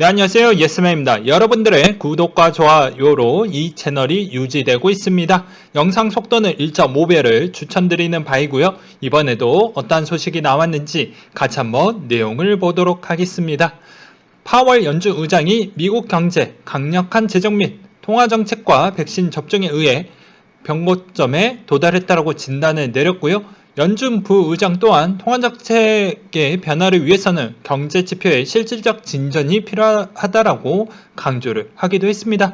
네, 안녕하세요. 예스맨입니다. 여러분들의 구독과 좋아요로 이 채널이 유지되고 있습니다. 영상 속도는 1.5배를 추천드리는 바이고요. 이번에도 어떤 소식이 나왔는지 같이 한번 내용을 보도록 하겠습니다. 파월 연준 의장이 미국 경제, 강력한 재정 및 통화정책과 백신 접종에 의해 변곡점에 도달했다고 진단을 내렸고요. 연준 부의장 또한 통화정책의 변화를 위해서는 경제 지표의 실질적 진전이 필요하다라고 강조를 하기도 했습니다.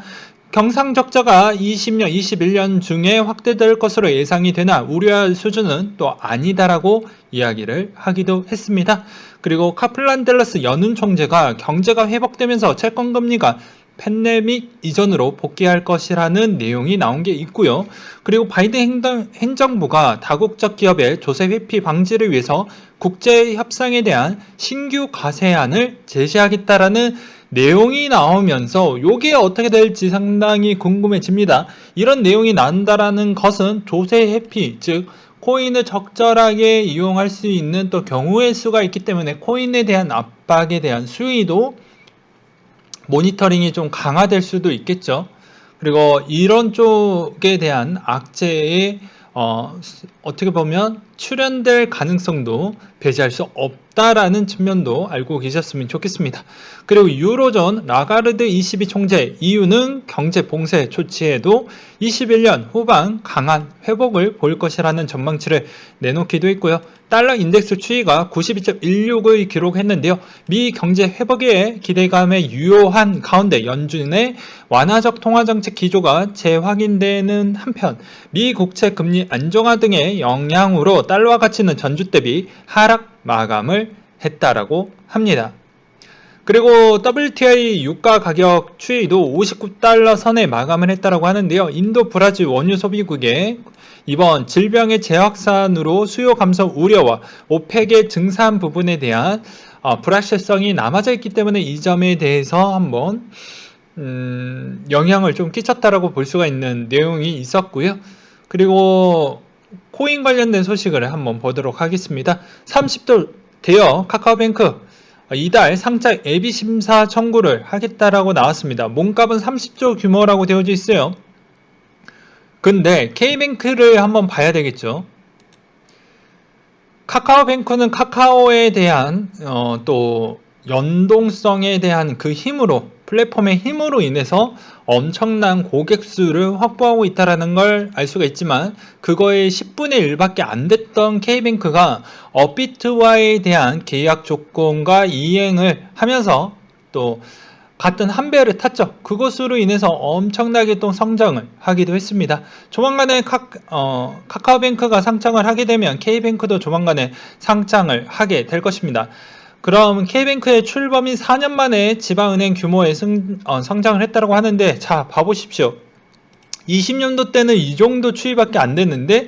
경상적자가 20년, 21년 중에 확대될 것으로 예상이 되나 우려할 수준은 또 아니다라고 이야기를 하기도 했습니다. 그리고 카플란 댈러스 연은 총재가 경제가 회복되면서 채권금리가 팬데믹 이전으로 복귀할 것이라는 내용이 나온 게 있고요. 그리고 바이든 행정부가 다국적 기업의 조세 회피 방지를 위해서 국제 협상에 대한 신규 과세안을 제시하겠다라는 내용이 나오면서 이게 어떻게 될지 상당히 궁금해집니다. 이런 내용이 나온다라는 것은 조세 회피, 즉 코인을 적절하게 이용할 수 있는 또 경우의 수가 있기 때문에 코인에 대한 압박에 대한 수위도 모니터링이 좀 강화될 수도 있겠죠. 그리고 이런 쪽에 대한 악재의 어떻게 보면 출현될 가능성도 배제할 수 없다라는 측면도 알고 계셨으면 좋겠습니다. 그리고 유로존 라가르드 ECB 총재, 이유는 경제 봉쇄 조치에도 21년 후반 강한 회복을 보일 것이라는 전망치를 내놓기도 했고요. 달러 인덱스 추이가 92.16을 기록했는데요. 미 경제 회복의 기대감에 유효한 가운데 연준의 완화적 통화정책 기조가 재확인되는 한편 미 국채 금리 안정화 등의 영향으로 달러 가치는 전주 대비 하락 마감을 했다라고 합니다. 그리고 WTI 유가 가격 추이도 59달러 선에 마감을 했다라고 하는데요. 인도, 브라질 원유 소비국의 이번 질병의 재확산으로 수요 감소 우려와 오펙의 증산 부분에 대한 불확실성이 남아져 있기 때문에 이 점에 대해서 한번 영향을 좀 끼쳤다라고 볼 수가 있는 내용이 있었고요. 그리고 코인 관련된 소식을 한번 보도록 하겠습니다. 30도 대여 카카오뱅크 이달 상장 예비 심사 청구를 하겠다라고 나왔습니다. 몸값은 30조 규모라고 되어져 있어요. 근데 K뱅크를 한번 봐야 되겠죠. 카카오뱅크는 카카오에 대한 또 연동성에 대한 그 힘으로 플랫폼의 힘으로 인해서 엄청난 고객 수를 확보하고 있다는 걸 알 수가 있지만 그거의 10분의 1밖에 안 됐던 K뱅크가 업비트와에 대한 계약 조건과 이행을 하면서 또 같은 한 배를 탔죠. 그것으로 인해서 엄청나게 또 성장을 하기도 했습니다. 조만간에 카카오뱅크가 상장을 하게 되면 K뱅크도 조만간에 상장을 하게 될 것입니다. 그럼 K뱅크의 출범이 4년 만에 지방은행 규모의 성장을 했다고 하는데 자 봐보십시오. 20년도 때는 이 정도 추이밖에 안 됐는데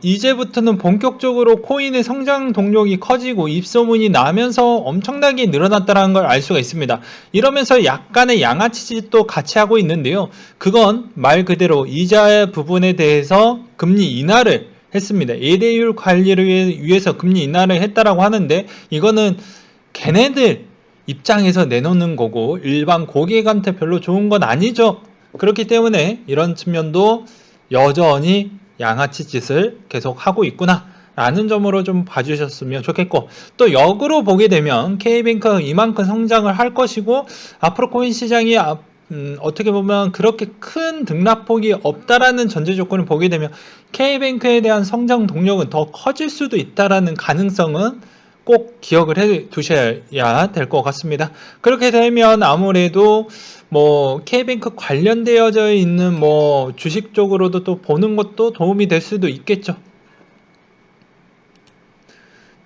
이제부터는 본격적으로 코인의 성장 동력이 커지고 입소문이 나면서 엄청나게 늘어났다는 걸 알 수가 있습니다. 이러면서 약간의 양아치짓도 같이 하고 있는데요. 그건 말 그대로 이자 부분에 대해서 금리 인하를 했습니다. 예대율 관리를 위해서 금리 인하를 했다라고 하는데 이거는 걔네들 입장에서 내놓는 거고 일반 고객한테 별로 좋은 건 아니죠. 그렇기 때문에 이런 측면도 여전히 양아치 짓을 계속 하고 있구나 라는 점으로 좀 봐주셨으면 좋겠고 또 역으로 보게 되면 K뱅크가 이만큼 성장을 할 것이고 앞으로 코인 시장이 어떻게 보면 그렇게 큰 등락폭이 없다라는 전제 조건을 보게 되면 K뱅크에 대한 성장 동력은 더 커질 수도 있다라는 가능성은 꼭 기억을 해 두셔야 될 것 같습니다. 그렇게 되면 아무래도 K뱅크 관련되어져 있는 주식 쪽으로도 또 보는 것도 도움이 될 수도 있겠죠.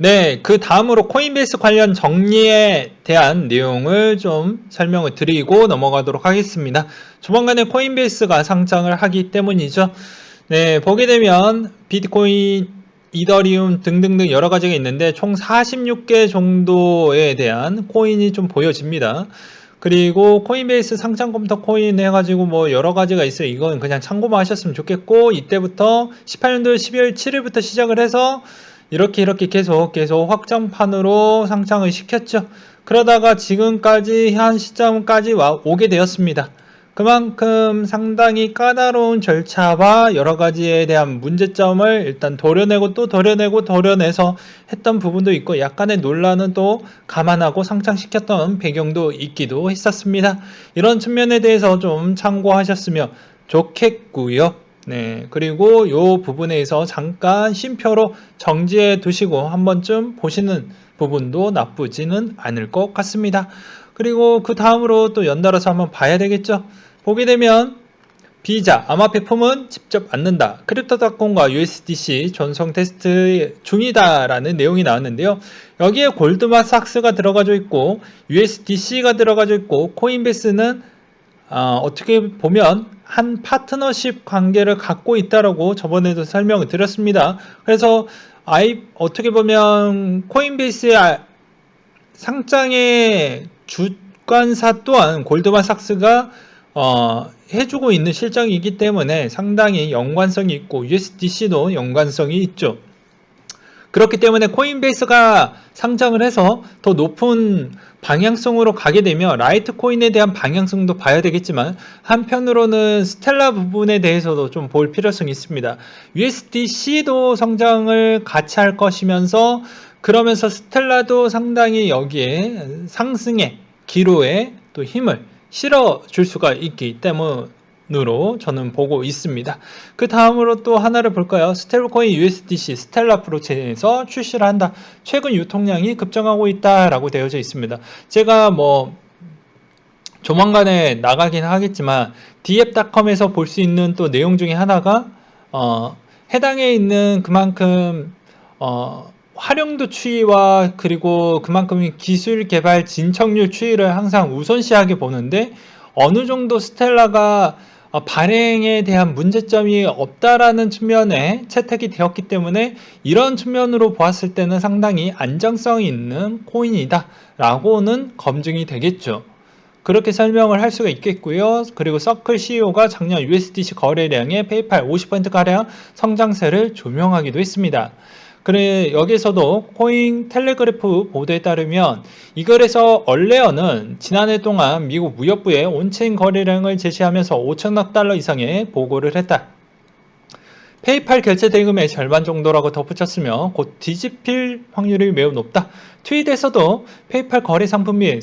네, 그 다음으로 코인베이스 관련 정리에 대한 내용을 좀 설명을 드리고 넘어가도록 하겠습니다. 조만간에 코인베이스가 상장을 하기 때문이죠. 네, 보게 되면 비트코인, 이더리움 등등등 여러 가지가 있는데 총 46개 정도에 대한 코인이 좀 보여집니다. 그리고 코인베이스 상장컴퓨터 코인 해가지고 여러 가지가 있어요. 이건 그냥 참고만 하셨으면 좋겠고 이때부터 18년도 12월 7일부터 시작을 해서 이렇게 계속 확장판으로 상장을 시켰죠. 그러다가 지금까지 현 시점까지 오게 되었습니다. 그만큼 상당히 까다로운 절차와 여러 가지에 대한 문제점을 일단 도려내고 또 도려내서 했던 부분도 있고 약간의 논란은 또 감안하고 상장시켰던 배경도 있기도 했었습니다. 이런 측면에 대해서 좀 참고하셨으면 좋겠고요. 네, 그리고 이 부분에서 잠깐 쉼표로 정지해 두시고 한 번쯤 보시는 부분도 나쁘지는 않을 것 같습니다. 그리고 그 다음으로 또 연달아서 한번 봐야 되겠죠. 보게 되면 비자, 암호화폐 폼은 직접 않는다. 크립토닷컴과 USDC 전송 테스트 중이다라는 내용이 나왔는데요. 여기에 골드만삭스가 들어가져 있고 USDC가 들어가져 있고 코인베이스는 어떻게 보면 한 파트너십 관계를 갖고 있다라고 저번에도 설명을 드렸습니다. 그래서 어떻게 보면 코인베이스의 상장의 주관사 또한 골드만삭스가 해주고 있는 실정이기 때문에 상당히 연관성이 있고 USDC도 연관성이 있죠. 그렇기 때문에 코인베이스가 상장을 해서 더 높은 방향성으로 가게 되면 라이트코인에 대한 방향성도 봐야 되겠지만 한편으로는 스텔라 부분에 대해서도 좀 볼 필요성이 있습니다. USDC도 성장을 같이 할 것이면서 그러면서 스텔라도 상당히 여기에 상승의 기로에 또 힘을 실어줄 수가 있기 때문으로 저는 보고 있습니다. 그 다음으로 또 하나를 볼까요? 스테이블코인 USDC 스텔라 블록체인에서 출시를 한다. 최근 유통량이 급증하고 있다라고 되어져 있습니다. 제가 조만간에 나가긴 하겠지만 d앱닷컴에서 볼 수 있는 또 내용 중에 하나가 해당에 있는 그만큼 활용도 추이와 그리고 그만큼 기술 개발 진척률 추이를 항상 우선시하게 보는데 어느 정도 스텔라가 발행에 대한 문제점이 없다라는 측면에 채택이 되었기 때문에 이런 측면으로 보았을 때는 상당히 안정성이 있는 코인이다 라고는 검증이 되겠죠. 그렇게 설명을 할 수가 있겠고요. 그리고 서클 CEO가 작년 USDC 거래량의 페이팔 50%가량 성장세를 조명하기도 했습니다. 그래 여기서도 코인 텔레그래프 보도에 따르면 이걸에서 얼레어는 지난해 동안 미국 무역부에 온체인 거래량을 제시하면서 5천억 달러 이상의 보고를 했다. 페이팔 결제 대금의 절반 정도라고 덧붙였으며 곧 뒤집힐 확률이 매우 높다. 트윗에서도 페이팔 거래 상품 및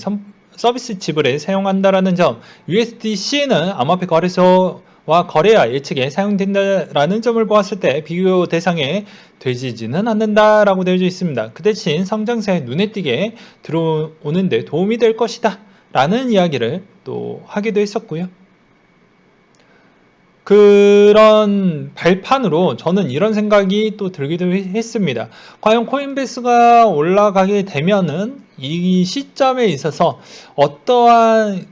서비스 지불에 사용한다라는 점, USDC는 암호화폐 거래소와 거래야 예측에 사용된다라는 점을 보았을 때 비교 대상에 되지는 않는다라고 되어져 있습니다. 그 대신 성장세에 눈에 띄게 들어오는 데 도움이 될 것이다 라는 이야기를 또 하기도 했었고요. 그런 발판으로 저는 이런 생각이 또 들기도 했습니다. 과연 코인베이스가 올라가게 되면은 이 시점에 있어서 어떠한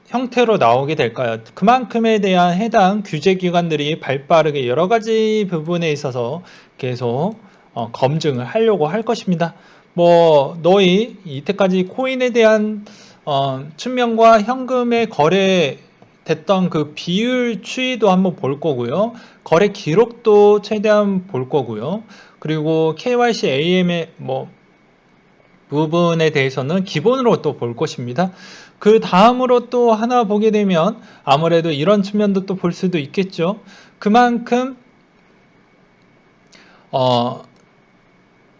형태로 나오게 될까요? 그만큼에 대한 해당 규제기관들이 발빠르게 여러 가지 부분에 있어서 계속 검증을 하려고 할 것입니다. 너희 이때까지 코인에 대한 측면과 현금의 거래 됐던 그 비율 추이도 한번 볼 거고요. 거래 기록도 최대한 볼 거고요. 그리고 KYC AM의 부분에 대해서는 기본으로 또 볼 것입니다. 그 다음으로 또 하나 보게 되면 아무래도 이런 측면도 또 볼 수도 있겠죠. 그만큼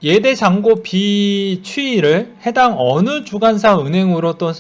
예대 잔고 비추이를 해당 어느 주관사 은행으로 또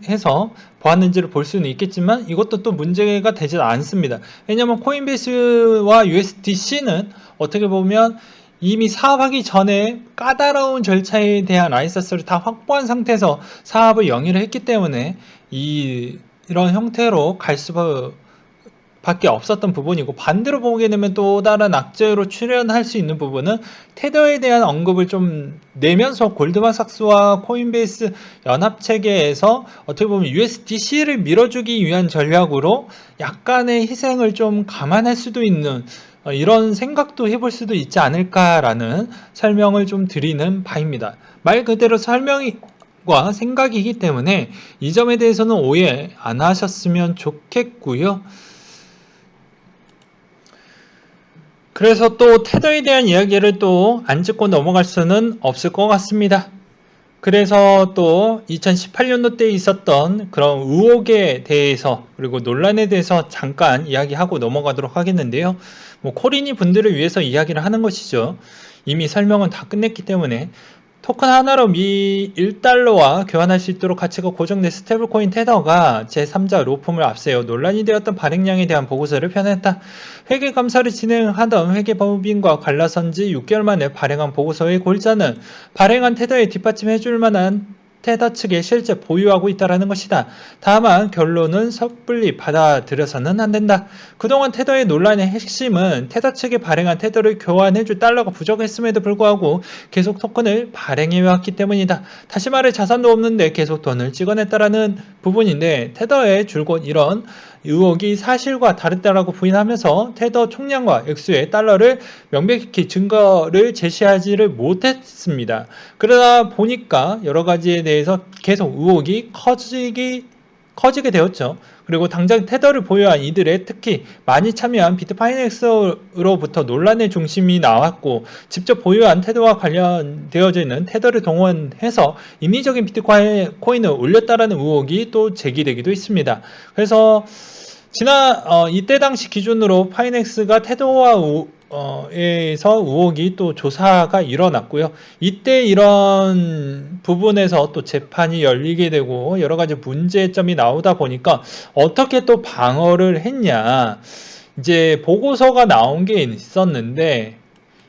해서 보았는지를 볼 수는 있겠지만 이것도 또 문제가 되지 않습니다. 왜냐하면 코인베이스와 USDC는 어떻게 보면 이미 사업하기 전에 까다로운 절차에 대한 라이선스를 다 확보한 상태에서 사업을 영위를 했기 때문에 이런 형태로 갈 수밖에 없었던 부분이고, 반대로 보게 되면 또 다른 악재로 출연할 수 있는 부분은 테더에 대한 언급을 좀 내면서 골드만삭스와 코인베이스 연합체계에서 어떻게 보면 USDC를 밀어주기 위한 전략으로 약간의 희생을 좀 감안할 수도 있는 이런 생각도 해볼 수도 있지 않을까라는 설명을 좀 드리는 바입니다. 말 그대로 설명과 생각이기 때문에 이 점에 대해서는 오해 안 하셨으면 좋겠고요. 그래서 또 테더에 대한 이야기를 또 안 짚고 넘어갈 수는 없을 것 같습니다. 그래서 또 2018년도 때 있었던 그런 의혹에 대해서 그리고 논란에 대해서 잠깐 이야기하고 넘어가도록 하겠는데요. 뭐 코리니 분들을 위해서 이야기를 하는 것이죠. 이미 설명은 다 끝냈기 때문에 토큰 하나로 미 1달러와 교환할 수 있도록 가치가 고정된 스테이블코인 테더가 제3자 로펌을 앞세워 논란이 되었던 발행량에 대한 보고서를 편했다. 회계 감사를 진행하던 회계법인과 갈라선지 6개월 만에 발행한 보고서의 골자는 발행한 테더에 뒷받침해줄 만한 테더 측에 실제 보유하고 있다는 것이다. 다만 결론은 섣불리 받아들여서는 안 된다. 그동안 테더의 논란의 핵심은 테더 측이 발행한 테더를 교환해줄 달러가 부족했음에도 불구하고 계속 토큰을 발행해왔기 때문이다. 다시 말해 자산도 없는데 계속 돈을 찍어냈다라는 부분인데 테더의 줄곧 이런 의혹이 사실과 다르다라고 부인하면서 테더 총량과 액수의 달러를 명백히 증거를 제시하지를 못했습니다. 그러다 보니까 여러 가지에 대해서 계속 의혹이 커지게 되었죠. 그리고 당장 테더를 보유한 이들의 특히 많이 참여한 비트파이넥스로부터 논란의 중심이 나왔고 직접 보유한 테더와 관련되어져 있는 테더를 동원해서 인위적인 비트코인을 올렸다라는 의혹이 또 제기되기도 했습니다. 그래서 이때 당시 기준으로 파이넥스가 테더와 에서 의혹이 또 조사가 일어났고요. 이때 이런 부분에서 또 재판이 열리게 되고 여러 가지 문제점이 나오다 보니까 어떻게 또 방어를 했냐. 이제 보고서가 나온 게 있었는데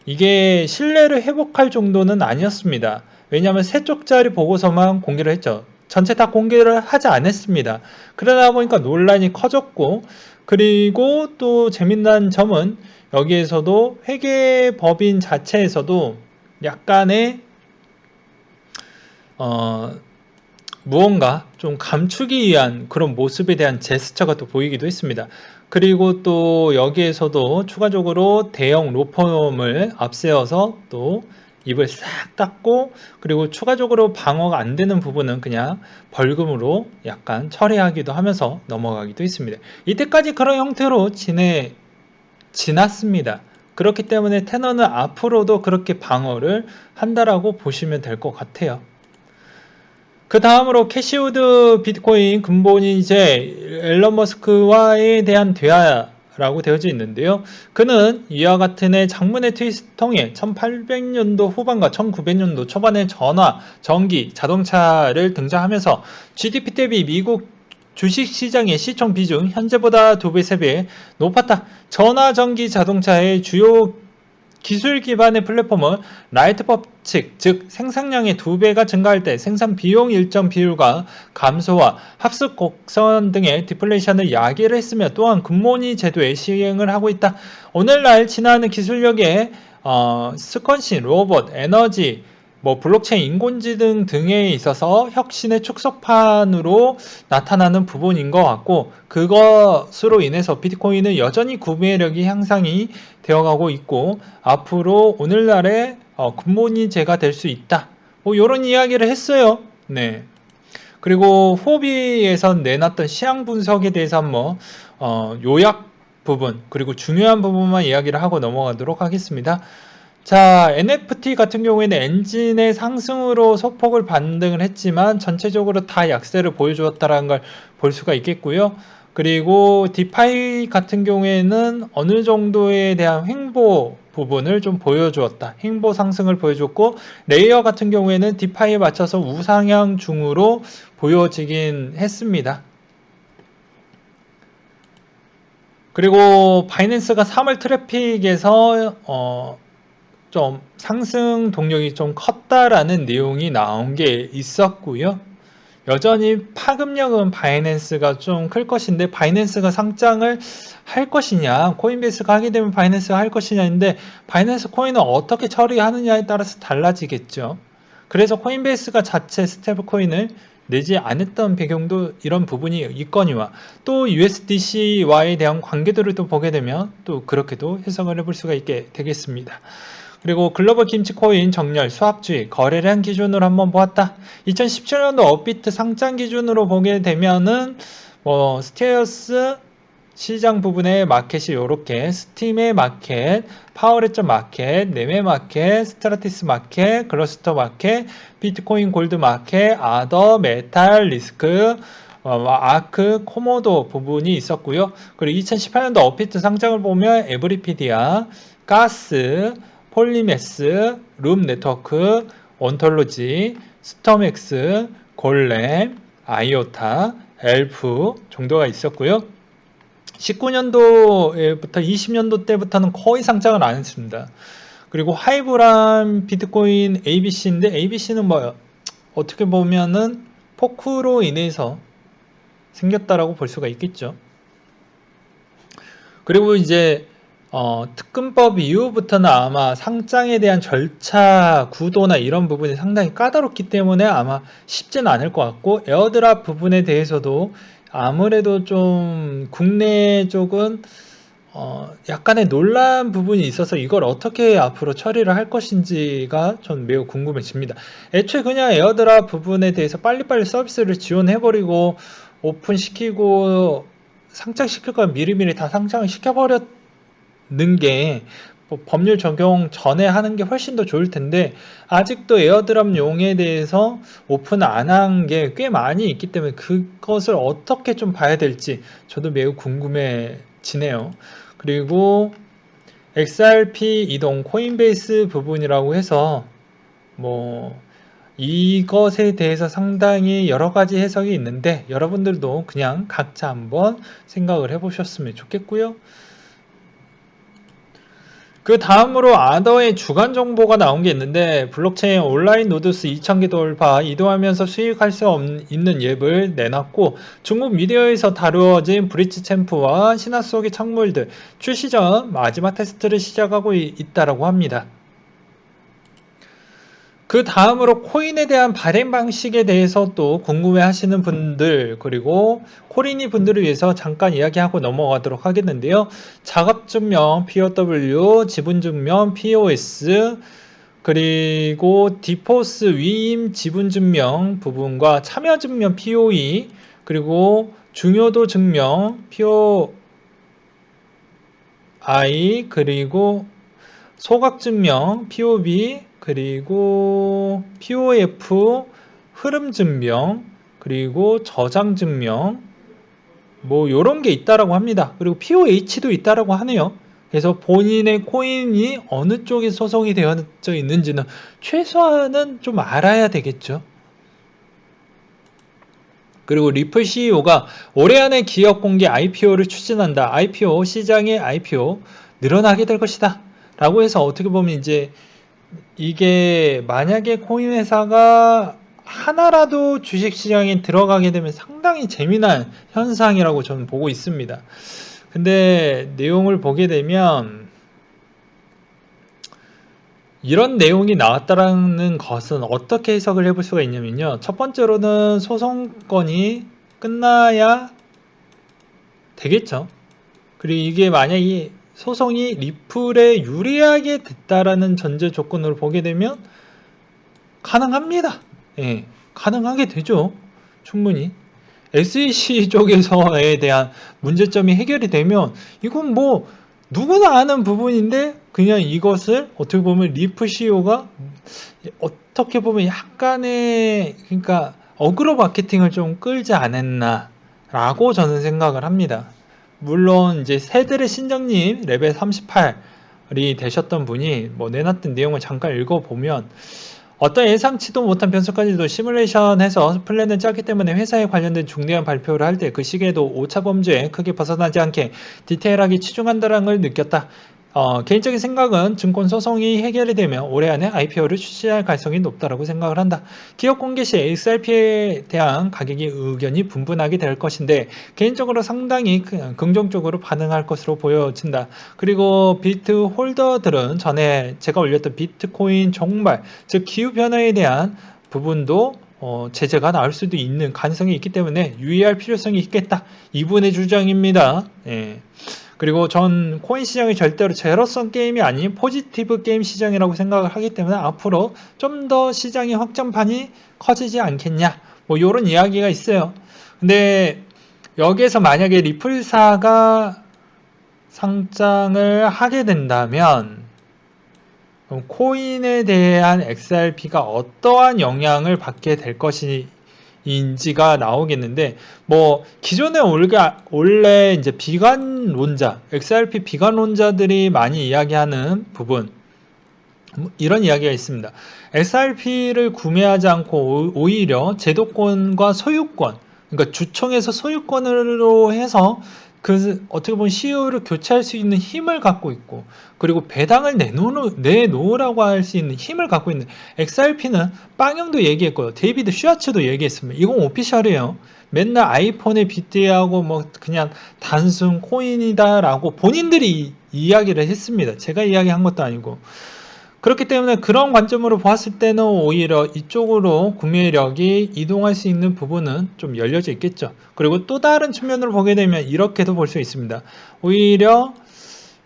이게 신뢰를 회복할 정도는 아니었습니다. 왜냐하면 세 쪽짜리 보고서만 공개를 했죠. 전체 다 공개를 하지 않았습니다. 그러다 보니까 논란이 커졌고 그리고 또 재미난 점은 여기에서도 회계법인 자체에서도 약간의 무언가 좀 감추기 위한 그런 모습에 대한 제스처가 또 보이기도 했습니다. 그리고 또 여기에서도 추가적으로 대형 로펌을 앞세워서 또 입을 싹 닫고 그리고 추가적으로 방어가 안 되는 부분은 그냥 벌금으로 약간 처리하기도 하면서 넘어가기도 했습니다. 이때까지 그런 형태로 지났습니다. 그렇기 때문에 테너는 앞으로도 그렇게 방어를 한다라고 보시면 될 것 같아요. 그 다음으로 캐시우드 비트코인 근본이 이제 앨런 머스크와에 대한 대화라고 되어져 있는데요. 그는 이와 같은 장문의 트윗을 통해 1800년도 후반과 1900년도 초반에 전화, 전기, 자동차를 등장하면서 GDP 대비 미국 주식시장의 시총 비중 현재보다 2배, 3배 높았다. 전화, 전기, 자동차의 주요 기술 기반의 플랫폼은 라이트 법칙, 즉 생산량의 2배가 증가할 때 생산 비용 일정 비율과 감소와 학습 곡선 등의 디플레이션을 야기를 했으며 또한 굿모니 제도의 시행을 하고 있다. 오늘날 진화하는 기술력의 스컨신, 로봇, 에너지, 블록체인, 인공지능 등에 있어서 혁신의 축소판으로 나타나는 부분인 것 같고 그것으로 인해서 비트코인은 여전히 구매력이 향상이 되어가고 있고 앞으로 오늘날의 굿모니제가 될 수 있다. 이런 이야기를 했어요. 네. 그리고 후오비에서 내놨던 시향 분석에 대해서 한번 요약 부분 그리고 중요한 부분만 이야기를 하고 넘어가도록 하겠습니다. 자, NFT 같은 경우에는 엔진의 상승으로 소폭을 반등을 했지만 전체적으로 다 약세를 보여주었다는 걸 볼 수가 있겠고요. 그리고 디파이 같은 경우에는 어느 정도에 대한 횡보 부분을 좀 보여주었다. 횡보 상승을 보여줬고 레이어 같은 경우에는 디파이에 맞춰서 우상향 중으로 보여지긴 했습니다. 그리고 바이낸스가 3월 트래픽에서 좀 상승 동력이 좀 컸다라는 내용이 나온 게 있었고요. 여전히 파급력은 바이낸스가 좀 클 것인데 바이낸스가 상장을 할 것이냐 코인베이스가 하게 되면 바이낸스가 할 것이냐인데 바이낸스 코인은 어떻게 처리하느냐에 따라서 달라지겠죠. 그래서 코인베이스가 자체 스테이블 코인을 내지 않았던 배경도 이런 부분이 있거니와 또 USDC와에 대한 관계들을 또 보게 되면 또 그렇게도 해석을 해볼 수가 있게 되겠습니다. 그리고 글로벌 김치코인 정렬, 수합주의, 거래량 기준으로 한번 보았다. 2017년도 업비트 상장 기준으로 보게 되면은 스테어스 시장 부분의 마켓이 이렇게 스팀의 마켓, 파워레전 마켓, 네메 마켓, 스트라티스 마켓, 클러스터 마켓, 비트코인 골드 마켓, 아더, 메탈, 리스크, 아크, 코모도 부분이 있었고요. 그리고 2018년도 업비트 상장을 보면 에브리피디아, 가스, 폴리메스, 룸 네트워크, 온톨로지, 스톰엑스, 골렘, 아이오타, 엘프 정도가 있었고요. 19년도부터 20년도 때부터는 거의 상장을 안 했습니다. 그리고 하이브랑 비트코인 ABC인데 ABC는 뭐 어떻게 보면은 포크로 인해서 생겼다라고 볼 수가 있겠죠. 그리고 이제 특근법 이후부터는 아마 상장에 대한 절차, 구도나 이런 부분이 상당히 까다롭기 때문에 아마 쉽지는 않을 것 같고, 에어드랍 부분에 대해서도 아무래도 좀 국내 쪽은 약간의 논란 부분이 있어서 이걸 어떻게 앞으로 처리를 할 것인지가 전 매우 궁금해집니다. 애초에 그냥 에어드랍 부분에 대해서 빨리빨리 서비스를 지원해버리고 오픈시키고 상장시킬 걸 미리미리 다 상장을 시켜버렸는 게 법률 적용 전에 하는 게 훨씬 더 좋을 텐데, 아직도 에어드랍용에 대해서 오픈 안 한 게 꽤 많이 있기 때문에 그것을 어떻게 좀 봐야 될지 저도 매우 궁금해지네요. 그리고 XRP 이동 코인베이스 부분이라고 해서 뭐 이것에 대해서 상당히 여러 가지 해석이 있는데, 여러분들도 그냥 각자 한번 생각을 해보셨으면 좋겠고요. 그 다음으로 아더의 주간 정보가 나온 게 있는데, 블록체인 온라인 노드수 2,000개 돌파, 이동하면서 수익할 수 있는 앱을 내놨고, 중국 미디어에서 다루어진 브릿지 챔프와 신화 속의 창물들 출시 전 마지막 테스트를 시작하고 있다라고 합니다. 그 다음으로 코인에 대한 발행 방식에 대해서 또 궁금해 하시는 분들, 그리고 코리니 분들을 위해서 잠깐 이야기하고 넘어가도록 하겠는데요. 작업증명 POW, 지분증명 POS, 그리고 디포스 위임 지분증명 부분과 참여증명 POE, 그리고 중요도 증명 POI, 그리고 소각증명 POB, 그리고 POF, 흐름증명, 그리고 저장증명, 뭐 요런 게 있다라고 합니다. 그리고 POH도 있다라고 하네요. 그래서 본인의 코인이 어느 쪽에 소속이 되어져 있는지는 최소한은 좀 알아야 되겠죠. 그리고 리플 CEO가 올해 안에 기업 공개 IPO를 추진한다. IPO, 시장의 IPO 늘어나게 될 것이다. 라고 해서 어떻게 보면 이제 이게 만약에 코인 회사가 하나라도 주식시장에 들어가게 되면 상당히 재미난 현상이라고 저는 보고 있습니다. 근데 내용을 보게 되면 이런 내용이 나왔다라는 것은 어떻게 해석을 해볼 수가 있냐면요. 첫 번째로는 소송건이 끝나야 되겠죠. 그리고 이게 만약에 소송이 리플에 유리하게 됐다라는 전제 조건으로 보게 되면 가능합니다. 예, 가능하게 되죠. 충분히. SEC 쪽에서에 대한 문제점이 해결이 되면 이건 뭐 누구나 아는 부분인데, 그냥 이것을 어떻게 보면 리플 CEO가 어떻게 보면 약간의, 그러니까 어그로 마케팅을 좀 끌지 않았나 라고 저는 생각을 합니다. 물론 이제 새들의 신정님 레벨 38이 되셨던 분이 뭐 내놨던 내용을 잠깐 읽어보면, 어떤 예상치도 못한 변수까지도 시뮬레이션해서 플랜을 짰기 때문에 회사에 관련된 중대한 발표를 할 때 그 시기에도 오차 범주에 크게 벗어나지 않게 디테일하게 치중한다는 걸 느꼈다. 개인적인 생각은 증권 소송이 해결이 되면 올해 안에 IPO를 출시할 가능성이 높다고 생각을 한다. 기업 공개 시 XRP에 대한 가격이 의견이 분분하게 될 것인데 개인적으로 상당히 긍정적으로 반응할 것으로 보여진다. 그리고 비트 홀더들은 전에 제가 올렸던 비트코인 종말, 즉 기후변화에 대한 부분도 제재가 나올 수도 있는 가능성이 있기 때문에 유의할 필요성이 있겠다. 이분의 주장입니다. 예. 그리고 전 코인 시장이 절대로 제로섬 게임이 아닌 포지티브 게임 시장이라고 생각을 하기 때문에 앞으로 좀 더 시장의 확장판이 커지지 않겠냐, 뭐 이런 이야기가 있어요. 근데 여기에서 만약에 리플사가 상장을 하게 된다면 그럼 코인에 대한 XRP가 어떠한 영향을 받게 될 것인지가 나오겠는데, 뭐 기존에 원래 이제 비관론자, XRP 비관론자들이 많이 이야기하는 부분, 이런 이야기가 있습니다. XRP를 구매하지 않고 오히려 제도권과 소유권, 그러니까 주총에서 소유권으로 해서 그 어떻게 보면 CEO를 교체할 수 있는 힘을 갖고 있고, 그리고 배당을 내놓으라고 할 수 있는 힘을 갖고 있는 XRP는 빵형도 얘기했고요. 데이비드 슈아츠도 얘기했습니다. 이건 오피셜이에요. 맨날 아이폰에 빗대하고 뭐 그냥 단순 코인이다라고 본인들이 이야기를 했습니다. 제가 이야기한 것도 아니고. 그렇기 때문에 그런 관점으로 보았을 때는 오히려 이쪽으로 구매력이 이동할 수 있는 부분은 좀 열려져 있겠죠. 그리고 또 다른 측면으로 보게 되면 이렇게도 볼 수 있습니다. 오히려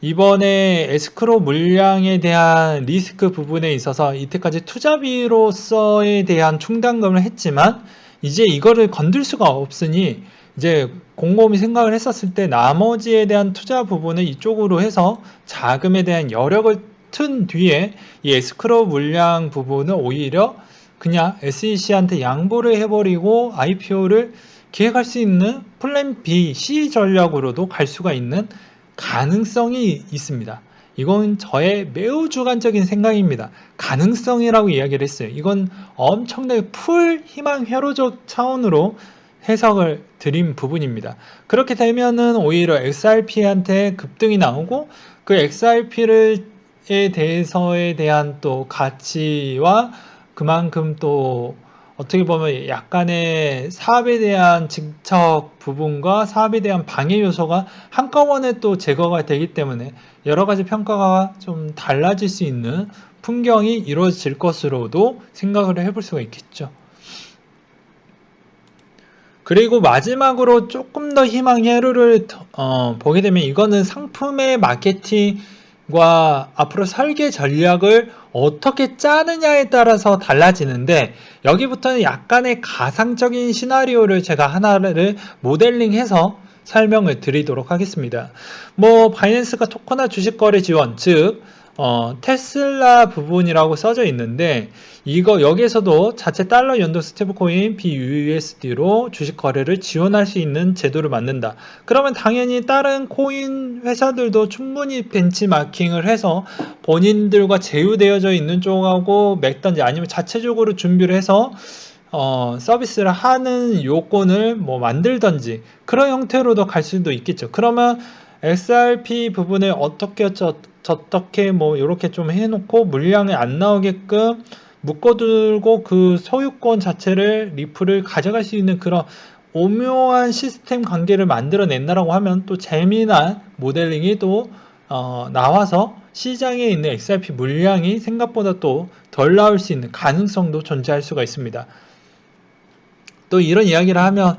이번에 에스크로 물량에 대한 리스크 부분에 있어서 이때까지 투자비로서에 대한 충당금을 했지만 이제 이거를 건들 수가 없으니 이제 곰곰이 생각을 했었을 때 나머지에 대한 투자 부분을 이쪽으로 해서 자금에 대한 여력을 튼 뒤에 이 에스크로 물량 부분은 오히려 그냥 SEC한테 양보를 해버리고 IPO를 기획할 수 있는 플랜 B, C 전략으로도 갈 수가 있는 가능성이 있습니다. 이건 저의 매우 주관적인 생각입니다. 가능성이라고 이야기를 했어요. 이건 엄청나게 풀 희망 회로적 차원으로 해석을 드린 부분입니다. 그렇게 되면은 오히려 XRP한테 급등이 나오고 그 XRP를 대해서에 대한 또 가치와 그만큼 또 어떻게 보면 약간의 사업에 대한 직접 부분과 사업에 대한 방해 요소가 한꺼번에 또 제거가 되기 때문에 여러 가지 평가가 좀 달라질 수 있는 풍경이 이루어질 것으로도 생각을 해볼 수가 있겠죠. 그리고 마지막으로 조금 더 희망 회로를 보게 되면 이거는 상품의 마케팅과 앞으로 설계 전략을 어떻게 짜느냐에 따라서 달라지는데, 여기부터는 약간의 가상적인 시나리오를 제가 하나를 모델링해서 설명을 드리도록 하겠습니다. 뭐 바이낸스가 토커나 주식 거래 지원, 즉 테슬라 부분이라고 써져 있는데, 이거 여기에서도 자체 달러 연동 스테이블코인 BUSD로 주식 거래를 지원할 수 있는 제도를 만든다. 그러면 당연히 다른 코인 회사들도 충분히 벤치마킹을 해서 본인들과 제휴되어져 있는 쪽하고 맺던지 아니면 자체적으로 준비를 해서 서비스를 하는 요건을 뭐 만들던지 그런 형태로도 갈 수도 있겠죠. 그러면 XRP 부분에 어떻게 뭐 이렇게 좀 해놓고 물량이 안 나오게끔 묶어두고 그 소유권 자체를 리플을 가져갈 수 있는 그런 오묘한 시스템 관계를 만들어낸다라고 하면 또 재미난 모델링이 또 나와서 시장에 있는 XRP 물량이 생각보다 또 덜 나올 수 있는 가능성도 존재할 수가 있습니다. 또 이런 이야기를 하면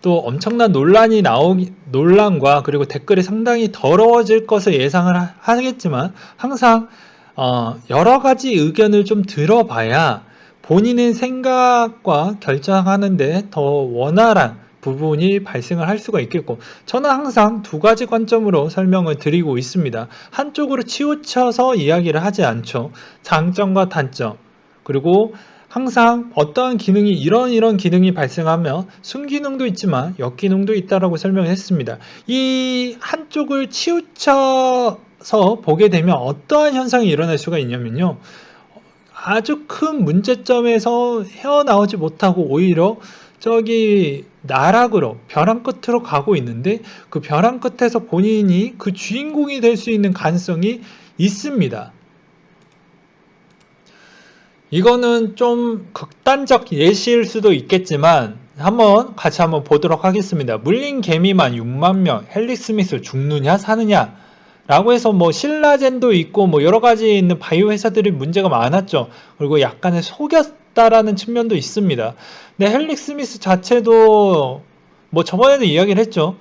또 엄청난 논란과 그리고 댓글이 상당히 더러워질 것을 예상을 하겠지만 항상 여러 가지 의견을 좀 들어봐야 본인의 생각과 결정하는데 더 원활한 부분이 발생을 할 수가 있겠고, 저는 항상 두 가지 관점으로 설명을 드리고 있습니다. 한쪽으로 치우쳐서 이야기를 하지 않죠. 장점과 단점, 그리고 항상 어떠한 기능이 이런 기능이 발생하면 순기능도 있지만 역기능도 있다라고 설명을 했습니다. 이 한쪽을 치우쳐서 보게 되면 어떠한 현상이 일어날 수가 있냐면요, 아주 큰 문제점에서 헤어나오지 못하고 오히려 저기 나락으로 벼랑 끝으로 가고 있는데, 그 벼랑 끝에서 본인이 그 주인공이 될 수 있는 가능성이 있습니다. 이거는 좀 극단적 예시일 수도 있겠지만 같이 한번 보도록 하겠습니다. 물린 개미만 6만 명, 헬릭 스미스 죽느냐 사느냐 라고 해서 뭐 신라젠도 있고 뭐 여러 가지 있는 바이오 회사들이 문제가 많았죠. 그리고 약간의 속였다라는 측면도 있습니다. 근데 헬릭 스미스 자체도 뭐 저번에도 이야기를 했죠.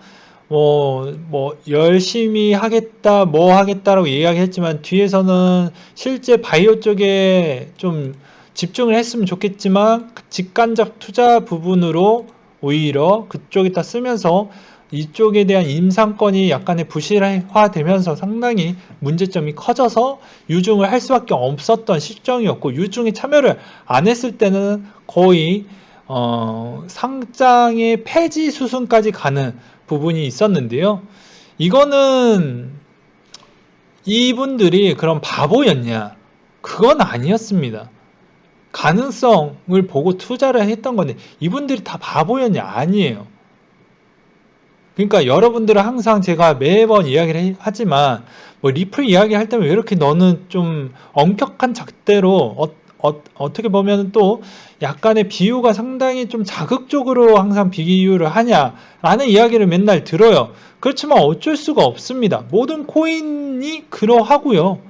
뭐 열심히 하겠다 뭐 하겠다라고 이야기했지만 뒤에서는 실제 바이오 쪽에 좀 집중을 했으면 좋겠지만 직간접 투자 부분으로 오히려 그쪽에다 쓰면서 이쪽에 대한 임상권이 약간의 부실화되면서 상당히 문제점이 커져서 유증을 할 수밖에 없었던 실정이었고, 유증에 참여를 안 했을 때는 거의 상장의 폐지 수순까지 가는 부분이 있었는데요. 이거는 이분들이 그럼 바보였냐? 그건 아니었습니다. 가능성을 보고 투자를 했던 건데, 이분들이 다 바보였냐? 아니에요. 그러니까 여러분들은 항상 제가 매번 이야기를 하지만, 뭐 리플 이야기 할 때면 왜 이렇게 너는 좀 엄격한 잣대로 어떻게 보면 또 약간의 비유가 상당히 좀 자극적으로 항상 비유를 하냐라는 이야기를 맨날 들어요. 그렇지만 어쩔 수가 없습니다. 모든 코인이 그러하고요.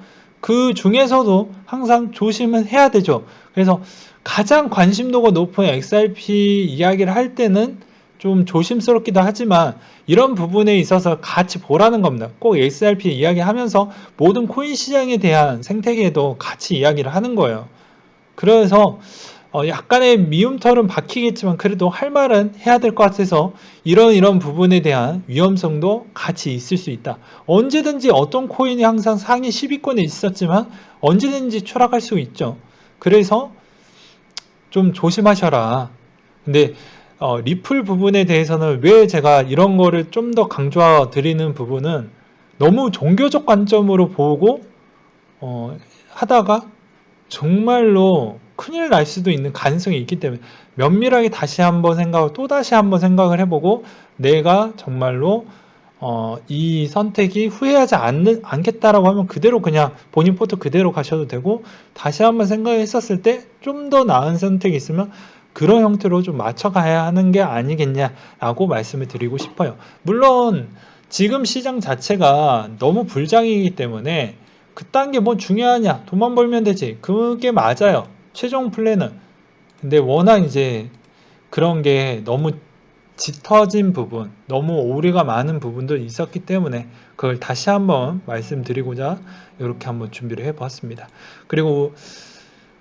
그 중에서도 항상 조심은 해야 되죠. 그래서 가장 관심도가 높은 XRP 이야기를 할 때는 좀 조심스럽기도 하지만, 이런 부분에 있어서 같이 보라는 겁니다. 꼭 XRP 이야기하면서 모든 코인 시장에 대한 생태계에도 같이 이야기를 하는 거예요. 그래서 약간의 미움털은 박히겠지만 그래도 할 말은 해야 될 것 같아서, 이런 부분에 대한 위험성도 같이 있을 수 있다. 언제든지 어떤 코인이 항상 상위 10위권에 있었지만 언제든지 추락할 수 있죠. 그래서 좀 조심하셔라. 근데 리플 부분에 대해서는 왜 제가 이런 거를 좀 더 강조해 드리는 부분은, 너무 종교적 관점으로 보고 하다가 정말로 큰일 날 수도 있는 가능성이 있기 때문에, 면밀하게 다시 한번 생각을, 또 다시 한번 생각을 해보고, 내가 정말로 이 선택이 후회하지 않겠다라고 하면 그대로 그냥 본인 포트 그대로 가셔도 되고, 다시 한번 생각했었을 때 좀 더 나은 선택이 있으면 그런 형태로 좀 맞춰가야 하는 게 아니겠냐라고 말씀을 드리고 싶어요. 물론 지금 시장 자체가 너무 불장이기 때문에 그딴 게 뭐 중요하냐, 돈만 벌면 되지, 그게 맞아요, 최종 플랜은. 근데 워낙 이제 그런 게 너무 짙어진 부분, 너무 오류가 많은 부분도 있었기 때문에 그걸 다시 한번 말씀드리고자 이렇게 한번 준비를 해봤습니다. 그리고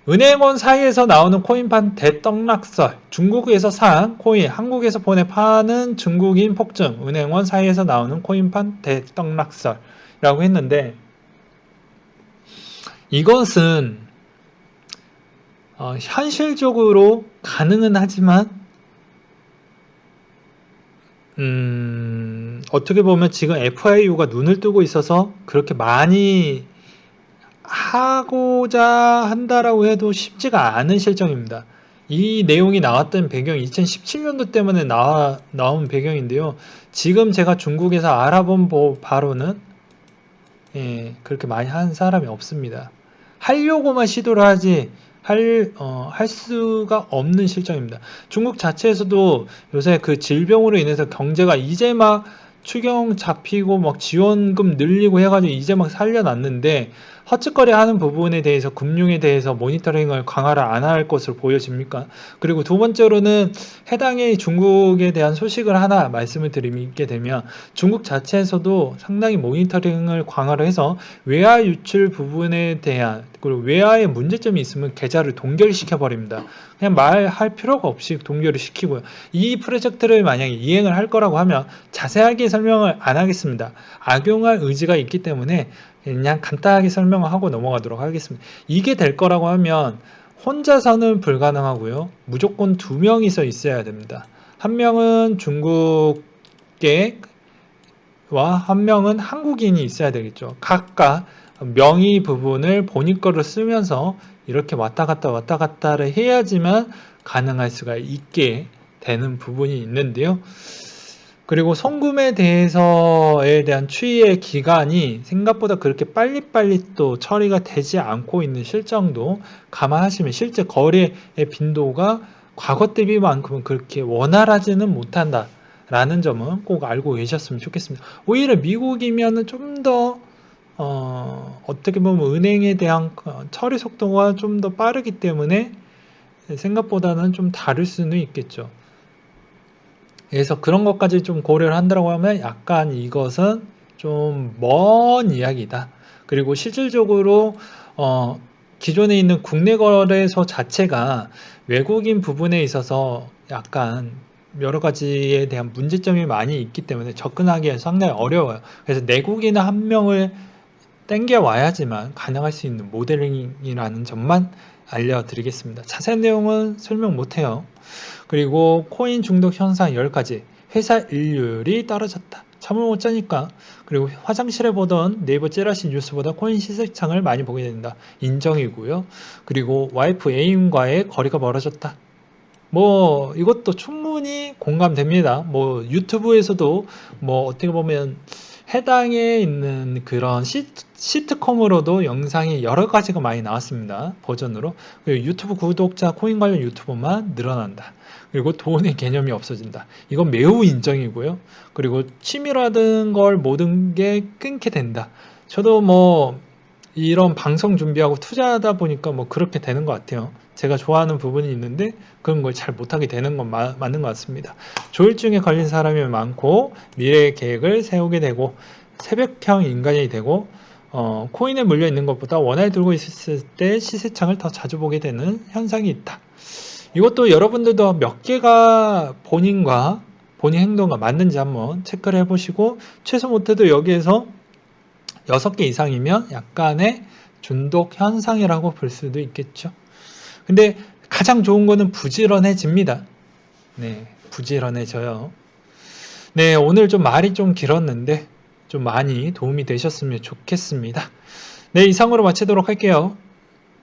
은행원 사이에서 나오는 코인판 대떡락설, 중국에서 산 코인 한국에서 보내 파는 중국인 폭증, 은행원 사이에서 나오는 코인판 대떡락설이라고 했는데, 이것은 현실적으로 가능은 하지만 어떻게 보면 지금 FIU가 눈을 뜨고 있어서 그렇게 많이 하고자 한다라고 해도 쉽지가 않은 실정입니다. 이 내용이 나왔던 배경이 2017년도 때문에 나온 배경인데요. 지금 제가 중국에서 알아본 바로는 그렇게 많이 하는 사람이 없습니다. 하려고만 시도를 하지 할 수가 없는 실정입니다. 중국 자체에서도 요새 그 질병으로 인해서 경제가 이제 막 추경 잡히고 막 지원금 늘리고 해가지고 이제 막 살려놨는데, 헛짓거리 하는 부분에 대해서 금융에 대해서 모니터링을 강화를 안 할 것으로 보여집니까? 그리고 두 번째로는 해당의 중국에 대한 소식을 하나 말씀을 드리게 되면, 중국 자체에서도 상당히 모니터링을 강화를 해서 외화 유출 부분에 대한, 그리고 외화에 문제점이 있으면 계좌를 동결시켜 버립니다. 그냥 말할 필요가 없이 동결을 시키고요. 이 프로젝트를 만약에 이행을 할 거라고 하면 자세하게 설명을 안 하겠습니다. 악용할 의지가 있기 때문에 그냥 간단하게 설명을 하고 넘어가도록 하겠습니다. 이게 될 거라고 하면 혼자서는 불가능하고요. 무조건 두 명이서 있어야 됩니다. 한 명은 중국계 와 한 명은 한국인이 있어야 되겠죠. 각각 명의 부분을 본인 거를 쓰면서 이렇게 왔다 갔다를 해야지만 가능할 수가 있게 되는 부분이 있는데요. 그리고 송금에 대해서에 대한 추이의 기간이 생각보다 그렇게 빨리빨리 또 처리가 되지 않고 있는 실정도 감안하시면, 실제 거래의 빈도가 과거 대비만큼은 그렇게 원활하지는 못한다 라는 점은 꼭 알고 계셨으면 좋겠습니다. 오히려 미국이면은 좀 더 어떻게 보면 은행에 대한 처리 속도가 좀 더 빠르기 때문에 생각보다는 좀 다를 수는 있겠죠. 그래서 그런 것까지 좀 고려를 한다고 하면 약간 이것은 좀 먼 이야기다. 그리고 실질적으로 기존에 있는 국내 거래소 자체가 외국인 부분에 있어서 약간 여러 가지에 대한 문제점이 많이 있기 때문에 접근하기가 상당히 어려워요. 그래서 내국인 한 명을 땡겨 와야지만 가능할 수 있는 모델링이라는 점만 알려드리겠습니다. 자세한 내용은 설명 못해요. 그리고 코인 중독 현상 10가지, 회사 일률이 떨어졌다. 잠을 못 자니까. 그리고 화장실에 보던 네이버 찌라시 뉴스보다 코인 시세창을 많이 보게 된다. 인정이고요. 그리고 와이프 애인과의 거리가 멀어졌다. 뭐 이것도 충분히 공감됩니다. 뭐 유튜브에서도 뭐 어떻게 보면 해당에 있는 그런 시트콤으로도 영상이 여러 가지가 많이 나왔습니다. 버전으로. 그리고 유튜브 구독자 코인 관련 유튜버만 늘어난다. 그리고 돈의 개념이 없어진다. 이건 매우 인정이고요. 그리고 취미라든 걸 모든 게 끊게 된다. 저도 뭐 이런 방송 준비하고 투자하다 보니까 뭐 그렇게 되는 것 같아요. 제가 좋아하는 부분이 있는데 그런 걸 잘 못하게 되는 건 맞는 것 같습니다. 조울증에 걸린 사람이 많고 미래 계획을 세우게 되고 새벽형 인간이 되고 코인에 물려 있는 것보다 원화에 들고 있을 때 시세창을 더 자주 보게 되는 현상이 있다. 이것도 여러분들도 몇 개가 본인과 본인 행동과 맞는지 한번 체크를 해보시고 최소 못해도 여기에서 6개 이상이면 약간의 중독 현상이라고 볼 수도 있겠죠. 근데 가장 좋은 거는 부지런해집니다. 네, 부지런해져요. 네, 오늘 좀 말이 좀 길었는데 좀 많이 도움이 되셨으면 좋겠습니다. 네, 이상으로 마치도록 할게요.